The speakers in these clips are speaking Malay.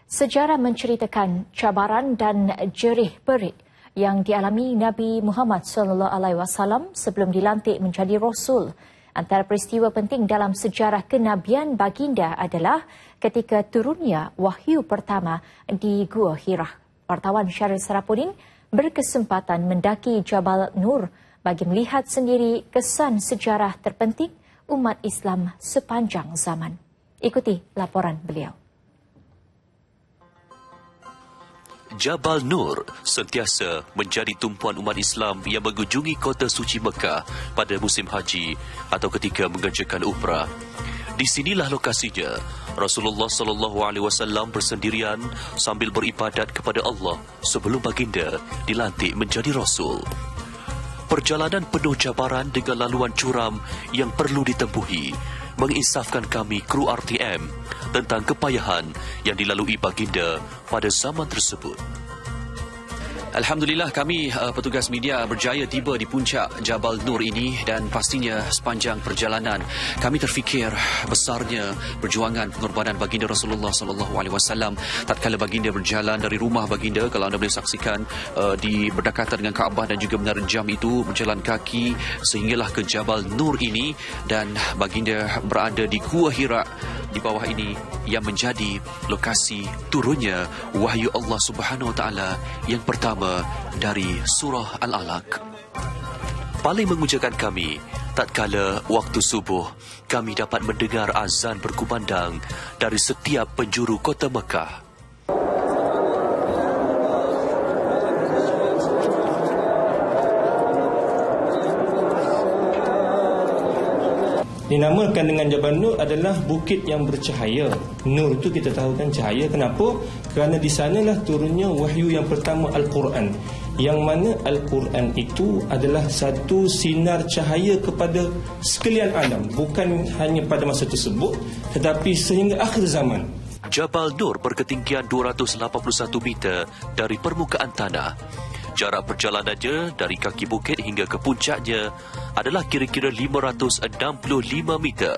Sejarah menceritakan cabaran dan jerih perit yang dialami Nabi Muhammad SAW sebelum dilantik menjadi Rasul. Antara peristiwa penting dalam sejarah kenabian baginda adalah ketika turunnya wahyu pertama di Gua Hira. Wartawan Syaril Sarapudin berkesempatan mendaki Jabal Nur bagi melihat sendiri kesan sejarah terpenting umat Islam sepanjang zaman. Ikuti laporan beliau. Jabal Nur sentiasa menjadi tumpuan umat Islam yang mengunjungi kota suci Mekah pada musim haji atau ketika mengerjakan umrah. Di sinilah lokasinya Rasulullah SAW bersendirian sambil beribadat kepada Allah sebelum baginda dilantik menjadi Rasul. Perjalanan penuh cabaran dengan laluan curam yang perlu ditempuhi menginsafkan kami kru RTM tentang kepayahan yang dilalui baginda pada zaman tersebut. Alhamdulillah kami petugas media berjaya tiba di puncak Jabal Nur ini dan pastinya sepanjang perjalanan kami terfikir besarnya perjuangan pengorbanan baginda Rasulullah SAW tatkala baginda berjalan dari rumah baginda, kalau anda boleh saksikan di berdekatan dengan Kaabah dan juga menara jam itu, berjalan kaki sehinggalah ke Jabal Nur ini dan baginda berada di Gua Hira di bawah ini yang menjadi lokasi turunnya wahyu Allah Subhanahu Wa Taala yang pertama dari surah Al-Alaq. Paling mengujakan kami tatkala waktu subuh kami dapat mendengar azan berkumandang dari setiap penjuru kota Mekah. Dinamakan dengan Jabal Nur adalah bukit yang bercahaya. Nur itu kita tahu kan cahaya. Kenapa? Kerana di sanalah turunnya wahyu yang pertama Al-Quran. Yang mana Al-Quran itu adalah satu sinar cahaya kepada sekalian alam. Bukan hanya pada masa tersebut, tetapi sehingga akhir zaman. Jabal Nur berketinggian 281 meter dari permukaan tanah. Jarak perjalanannya dari kaki bukit hingga ke puncaknya adalah kira-kira 565 meter.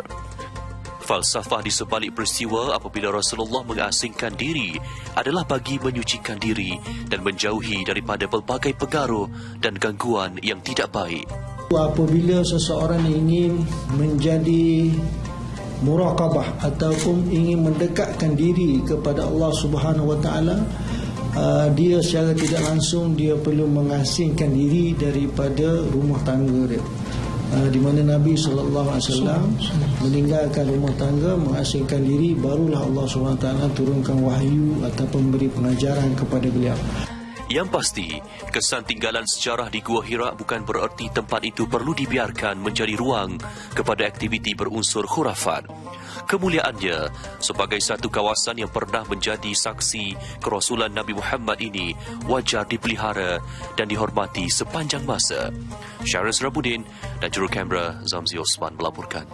Falsafah di sebalik peristiwa apabila Rasulullah mengasingkan diri adalah bagi menyucikan diri dan menjauhi daripada pelbagai pengaruh dan gangguan yang tidak baik. Apabila seseorang ingin menjadi muraqabah ataupun ingin mendekatkan diri kepada Allah Subhanahu Wa Taala, dia secara tidak langsung dia perlu mengasingkan diri daripada rumah tangga dia. Di mana Nabi SAW meninggalkan rumah tangga, mengasingkan diri, barulah Allah SWT turunkan wahyu ataupun beri pengajaran kepada beliau. Yang pasti, kesan tinggalan sejarah di Gua Hira bukan bererti tempat itu perlu dibiarkan menjadi ruang kepada aktiviti berunsur khurafat. Kemuliaannya sebagai satu kawasan yang pernah menjadi saksi kerasulan Nabi Muhammad ini wajar dipelihara dan dihormati sepanjang masa. Syaril Sarapudin dan juru kamera Zamzi Osman melaporkan.